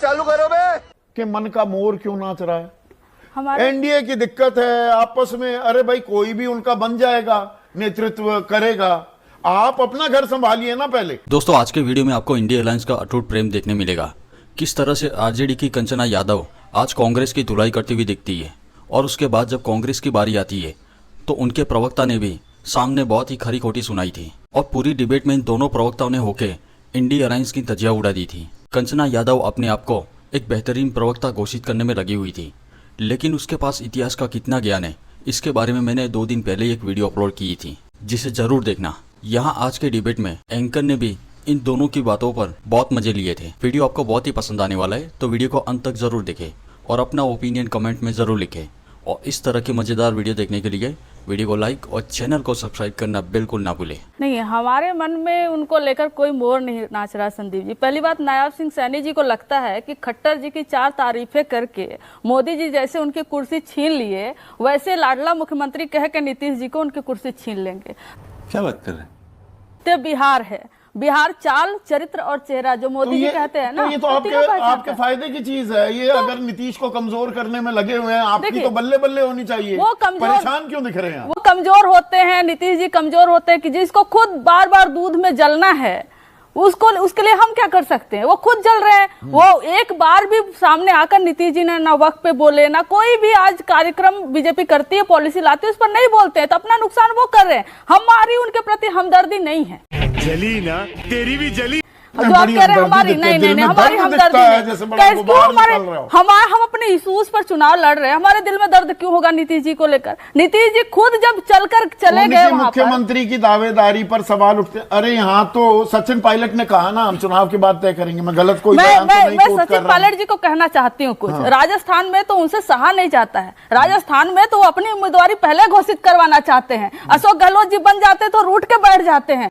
चालू करो बे कि मन का मोर क्यों नाच रहा है। हमारे एनडीए की दिक्कत है आपस में, अरे भाई कोई भी उनका बन जाएगा, नेतृत्व करेगा, आप अपना घर संभालिए ना पहले। दोस्तों आज के वीडियो में आपको इंडिया अलायंस का अटूट प्रेम देखने मिलेगा। किस तरह से आरजेडी की कंचना यादव आज कांग्रेस की धुलाई करती हुई दिखती है, और उसके बाद जब कांग्रेस की बारी आती है तो उनके प्रवक्ता ने भी सामने बहुत ही खरी खोटी सुनाई थी, और पूरी डिबेट में इन दोनों प्रवक्ताओं ने होके इंडिया अलायंस की धज्जियां उड़ा दी थी। कंचना यादव अपने आप को एक बेहतरीन प्रवक्ता घोषित करने में लगी हुई थी, लेकिन उसके पास इतिहास का कितना ज्ञान है इसके बारे में मैंने 2 दिन पहले एक वीडियो अपलोड की थी, जिसे जरूर देखना। यहाँ आज के डिबेट में एंकर ने भी इन दोनों की बातों पर बहुत मजे लिए थे। वीडियो आपको बहुत ही पसंद आने वाला है, तो वीडियो को अंत तक जरूर देखें और अपना ओपिनियन कमेंट में जरूर लिखें। और इस तरह की मजेदार वीडियो देखने के लिए वीडियो को लाइक और चैनल को सब्सक्राइब करना बिल्कुल ना भूलें। नहीं, हमारे मन में उनको लेकर कोई मोर नहीं नाच रहा संदीप जी। पहली बात, नायब सिंह सैनी जी को लगता है कि खट्टर जी की 4 तारीफें करके मोदी जी जैसे उनकी कुर्सी छीन लिए, वैसे लाडला मुख्यमंत्री कह के नीतीश जी को उनकी कुर्सी छीन लेंगे। क्या बात कर रहे हैं? तो बिहार है, बिहार चाल चरित्र और चेहरा जो मोदी जी कहते हैं ना, तो ये तो आपके फायदे की चीज है। ये अगर नीतीश को कमजोर करने में लगे हुए हैं, आपकी तो बल्ले बल्ले होनी चाहिए। वो परेशान क्यों दिख रहे हैं? वो कमजोर होते हैं, नीतीश जी कमजोर होते हैं कि जिसको खुद बार बार दूध में जलना है उसके लिए हम क्या कर सकते हैं। वो खुद जल रहे हैं। वो एक बार भी सामने आकर नीतीश जी ने ना वक्त पे बोले, ना कोई भी आज कार्यक्रम बीजेपी करती है, पॉलिसी लाती है, उस पर नहीं बोलते हैं, तो अपना नुकसान वो कर रहे हैं। हमारी उनके प्रति हमदर्दी नहीं है। जली ना, तेरी भी जली। जो आप कह रहे हैं हमारी नहीं हमारी हमदर्दी नहीं। हम अपने इशूज पर चुनाव लड़ रहे हैं, हमारे दिल में दर्द क्यों होगा नीतीश जी को लेकर। नीतीश जी खुद जब चलकर चले गए, मुख्यमंत्री की दावेदारी पर सवाल उठते। अरे यहाँ तो सचिन पायलट ने कहा ना हम चुनाव की बात तय करेंगे। मैं गलत कोई मैं सचिन पायलट जी को कहना चाहती हूँ कुछ। राजस्थान में तो उनसे सहा नहीं जाता है। राजस्थान में तो वो अपनी उम्मीदवारी पहले घोषित करवाना चाहते हैं। अशोक गहलोत जी बन जाते तो रूठ के बैठ जाते हैं,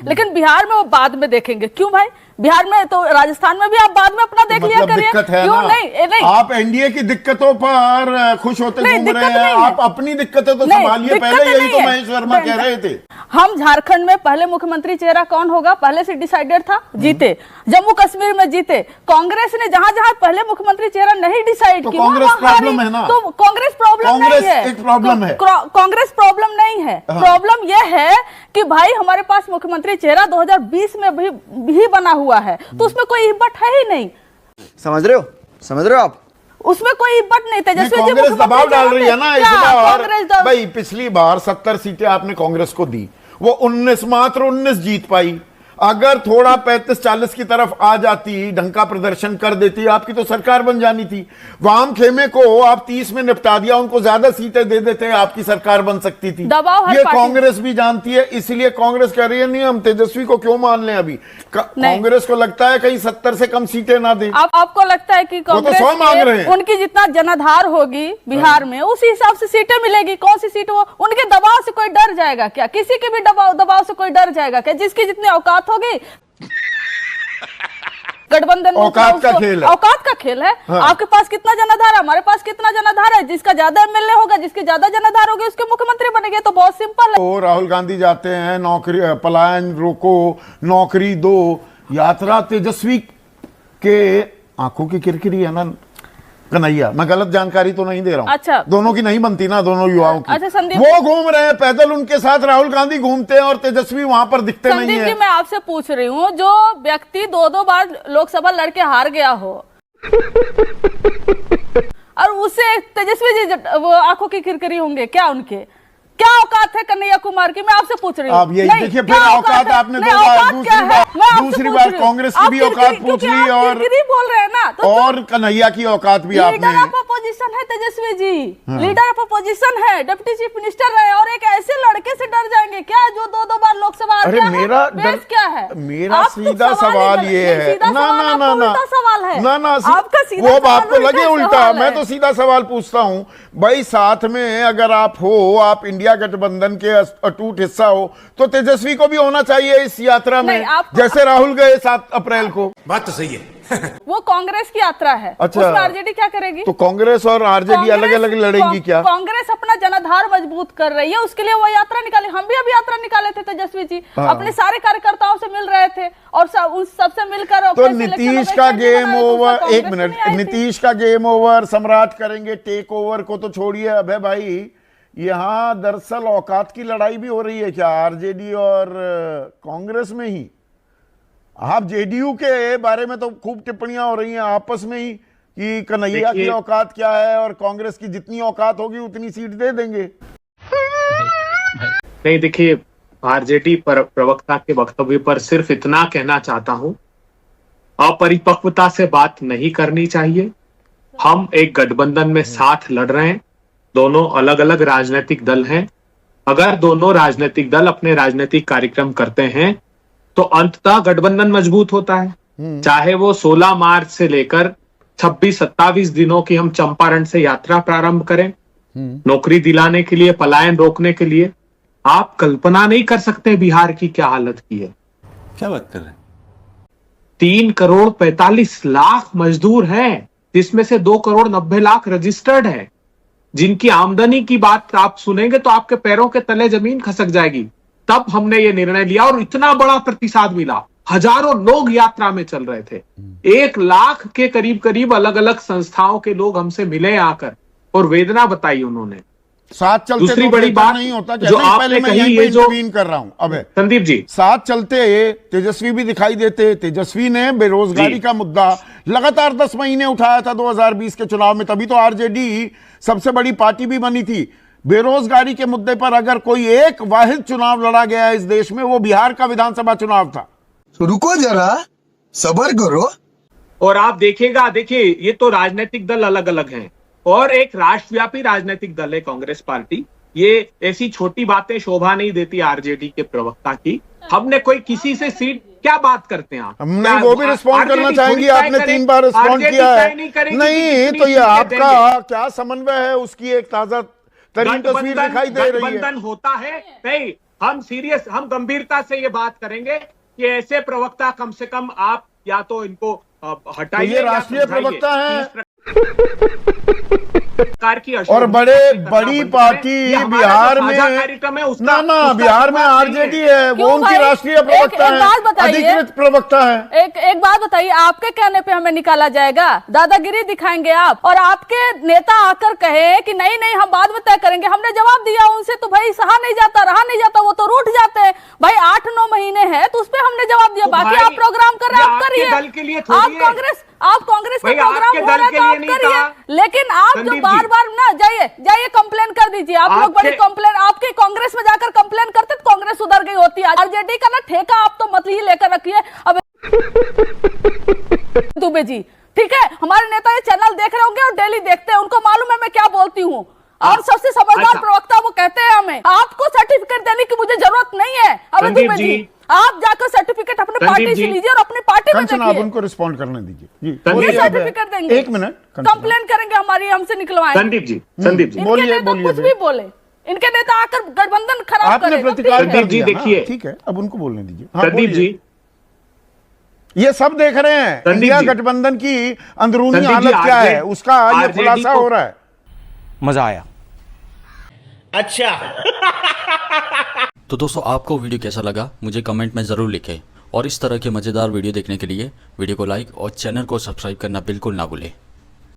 लेकिन बिहार में वो बाद में देखेंगे। क्यों भाई? बिहार में तो, राजस्थान में भी आप बाद में अपना देख लिया करिए। क्यों नहीं? आप एनडीए की दिक्कतों पर खुश होते घूम रहे हैं, आप अपनी दिक्कतें तो संभालिए पहले। यही तो महेश वर्मा कह रहे थे। हम झारखंड में पहले मुख्यमंत्री चेहरा कौन होगा पहले से डिसाइडेड था, जीते। जम्मू कश्मीर में जीते। कांग्रेस ने जहां जहां पहले मुख्यमंत्री चेहरा नहीं डिसाइड किया, कांग्रेस प्रॉब्लम है ना। तो कांग्रेस प्रॉब्लम नहीं है, एक प्रॉब्लम है। कांग्रेस प्रॉब्लम नहीं है। प्रॉब्लम यह है कि भाई हमारे पास मुख्यमंत्री चेहरा 2020 में भी बना हुआ है, तो उसमें कोई इब्बत है ही नहीं। समझ रहे हो आप? उसमें कोई इब्बत नहीं। तेजस्वी जी कांग्रेस दबाव डाल रही है ना इस बार। भाई पिछली बार 70 सीटें आपने कांग्रेस को दी, वो 19 मात्र 19 जीत पाई। अगर थोड़ा 35-40 की तरफ आ जाती, ढंग का प्रदर्शन कर देती, आपकी तो सरकार बन जानी थी। वाम खेमे को आप 30 में निपटा दिया, उनको ज्यादा सीटें दे देते, आपकी सरकार बन सकती थी। ये कांग्रेस भी जानती है, इसलिए कांग्रेस कह रही है नहीं हम तेजस्वी को क्यों मान लें। अभी कांग्रेस को लगता है कहीं 70 से कम सीटें ना दे। आपको लगता है कि कांग्रेस तो 100 मांग रहे हैं। उनकी जितना जनाधार होगी बिहार में, उसी हिसाब से सीटें मिलेगी। कौन सी सीट? वो उनके दबाव से कोई डर जाएगा क्या? किसी के भी दबाव से कोई डर जाएगा क्या? जिसकी जितनी औकात होगी। गठबंधन औकात का खेल है। औकात का खेल है। हाँ। आपके पास कितना जनाधार है, हमारे पास कितना जनाधार है। जिसका ज्यादा एमएलए होगा, जिसके ज्यादा जनाधार होगी, उसके मुख्यमंत्री बनेंगे। तो बहुत सिंपल है। तो राहुल गांधी जाते हैं नौकरी पलायन रोको, नौकरी दो, यात्रा तेजस्वी के आंखों की किरकिरी है ना कन्हैया। मैं गलत जानकारी तो नहीं दे रहा हूँ। अच्छा, दोनों की नहीं बनती ना, दोनों युवाओं की। अच्छा संदीप, वो घूम रहे हैं पैदल, उनके साथ राहुल गांधी घूमते हैं और तेजस्वी वहां पर दिखते नहीं है। संदीप जी मैं आपसे पूछ रही हूँ, जो व्यक्ति 2-2 बार लोकसभा लड़के हार गया हो और उसे तेजस्वी जी वो आंखों की किरकिरी होंगे क्या? उनके क्या औकात है कन्हैया कुमार की? मैं आपसे पूछ रही हूँ। आप ये देखिए फिर औकात आपने दूसरी बार कांग्रेस की भी औकात पूछ ली और बोल रहे हैं ना, और कन्हैया की औकात भी आपने। लीडर ऑफ अपोजिशन है Tejashwi ji, leader of opposition है, डिप्टी चीफ मिनिस्टर रहे, और एक ऐसे लड़के से डर जाएंगे क्या जो 2-2 बार लोकसभा? अरे मेरा क्या है? मेरा सीधा सवाल ये है ना सवाल है ना आपका सीधा, वो आपको लगे उल्टा। मैं तो सीधा सवाल पूछता हूँ भाई, साथ में अगर आप हो, आप इंडिया गठबंधन के अटूट हिस्सा हो, तो तेजस्वी को भी होना चाहिए इस यात्रा में, जैसे राहुल गए 7 अप्रैल को। बात तो सही है। वो कांग्रेस की यात्रा है। अच्छा। उसमें आरजेडी क्या करेगी? तो कांग्रेस और आरजेडी अलग अलग लड़ेंगी क्या? कांग्रेस अपना जनाधार मजबूत कर रही है, उसके लिए वो यात्रा निकाली। हम भी अभी यात्रा निकाले थे, तेजस्वी जी अपने सारे कार्यकर्ताओं से मिल रहे थे और उस सबसे मिलकर तो नीतीश का गेम ओवर, एक मिनट, नीतीश का गेम ओवर, सम्राट करेंगे टेक ओवर को तो छोड़िए। अबे भाई, यहां दरअसल औकात की लड़ाई भी हो रही है क्या आरजेडी और कांग्रेस में ही? आप जेडीयू के बारे में तो खूब टिप्पणियां हो रही हैं आपस में ही कि कन्हैया की औकात क्या है और कांग्रेस की जितनी औकात होगी उतनी सीट दे देंगे। नहीं, देखिए, आरजेडी पर प्रवक्ता के वक्तव्य पर सिर्फ इतना कहना चाहता हूं, अपरिपक्वता से बात नहीं करनी चाहिए। हम एक गठबंधन में साथ लड़ रहे हैं, दोनों अलग अलग राजनीतिक दल हैं। अगर दोनों राजनीतिक दल अपने राजनीतिक कार्यक्रम करते हैं तो अंततः गठबंधन मजबूत होता है। चाहे वो 16 मार्च से लेकर 26-27 दिनों की हम चंपारण से यात्रा प्रारंभ करें, नौकरी दिलाने के लिए, पलायन रोकने के लिए। आप कल्पना नहीं कर सकते बिहार की क्या हालत की है। क्या बात कर रहे हैं? 3,45,00,000 मजदूर हैं, जिसमें से 2,90,00,000 रजिस्टर्ड है, जिनकी आमदनी की बात आप सुनेंगे तो आपके पैरों के तले जमीन खसक जाएगी। तब हमने ये निर्णय लिया और इतना बड़ा प्रतिसाद मिला। हजारों लोग यात्रा में चल रहे थे, 1 लाख के करीब करीब अलग अलग संस्थाओं के लोग हमसे मिले आकर और वेदना बताई उन्होंने। साथ चलते दूसरी तो बड़ी बात नहीं होता जो आपने कही, ये जो इंटरवीन कर रहा हूं। अबे संदीप जी, साथ चलते तेजस्वी भी दिखाई देते। तेजस्वी ने बेरोजगारी का मुद्दा लगातार 10 महीने उठाया था 2020 के चुनाव में, तभी तो आरजेडी सबसे बड़ी पार्टी भी बनी थी। बेरोजगारी के मुद्दे पर अगर कोई एक वाहिद चुनाव लड़ा गया है इस देश में, वो बिहार का विधानसभा चुनाव था। रुको जरा, सब्र करो। और आप देखिएगा, देखिए, ये तो राजनीतिक दल अलग अलग हैं और एक राष्ट्रव्यापी राजनीतिक दल है कांग्रेस पार्टी। ये ऐसी छोटी बातें शोभा नहीं देती आरजेडी के प्रवक्ता की। हमने कोई किसी से सीट, क्या बात करते हैं आप? नहीं, वो भी रिस्पॉन्ड करना चाहेंगी। आपने 3 बार रिस्पॉन्ड किया है। नहीं तो ये आपका क्या समन्वय है, उसकी एक ताजा तरीन तस्वीर दिखाई दे रही है। गठबंधन होता है नहीं, हम सीरियस, हम गंभीरता से ये बात करेंगे कि ऐसे प्रवक्ता कम से कम आप या तो इनको हटाइए। तो ये राष्ट्रीय प्रवक्ता है की और बड़ी पार्टी बिहार में ना बिहार में आरजेडी है, वो उनकी राष्ट्रीय प्रवक्ता है, अधिकृत प्रवक्ता है। एक बात बताइए, आपके कहने पे हमें निकाला जाएगा? दादागिरी दिखाएंगे आप? और आपके नेता आकर कहे कि नहीं नहीं हम बाद में तय करेंगे। हमने जवाब दिया उनसे, तो भाई सहा नहीं जाता, रहा नहीं जाता, वो तो रूठ जाते हैं। भाई 8-9 महीने हैं तो उस पर हमने जवाब दिया। बाकी आप प्रोग्राम कर रहे हैं, आप करिए। आप कांग्रेस का प्रोग्राम हो रहा है तो आप करिए, लेकिन आप जो बार बार ना जाइए कंप्लेन कर दीजिए। आप लोग बड़ी कंप्लेन, आपके कांग्रेस में जाकर कंप्लेन करते तो कांग्रेस सुधर गई होती है। आरजेडी का ना ठेका आप तो मत ही लेकर रखिए। अब दुबे जी, ठीक है, हमारे नेता ये चैनल देख रहे होंगे और डेली देखते हैं, उनको मालूम है मैं क्या बोलती हूँ। और सबसे समझदार प्रवक्ता वो कहते हैं हमें। आपको सर्टिफिकेट देने की मुझे जरूरत नहीं है। अब दुबे जी, आप जाकर सर्टिफिकेट अपने पार्टी से लीजिए और अपनी पार्टी में देखिए। आप उनको रिस्पॉन्ड करने दीजिए। ये सर्टिफिकेट देंगे, 1 मिनट, कंप्लेन करेंगे हमारी, हमसे निकलवाएंगे। संदीप जी, बोलिए कुछ भी बोले, इनके नेता आकर गठबंधन खराब आपने प्रतिकार कर दिया। देखिए, ठीक है, अब उनको बोलने दीजिए। संदीप जी, ये सब देख रहे हैं इंडिया गठबंधन की अंदरूनी हालत क्या है, उसका ये खुलासा हो रहा है। मजा आया। अच्छा। तो दोस्तों, आपको वीडियो कैसा लगा मुझे कमेंट में ज़रूर लिखें और इस तरह के मज़ेदार वीडियो देखने के लिए वीडियो को लाइक और चैनल को सब्सक्राइब करना बिल्कुल ना भूलें।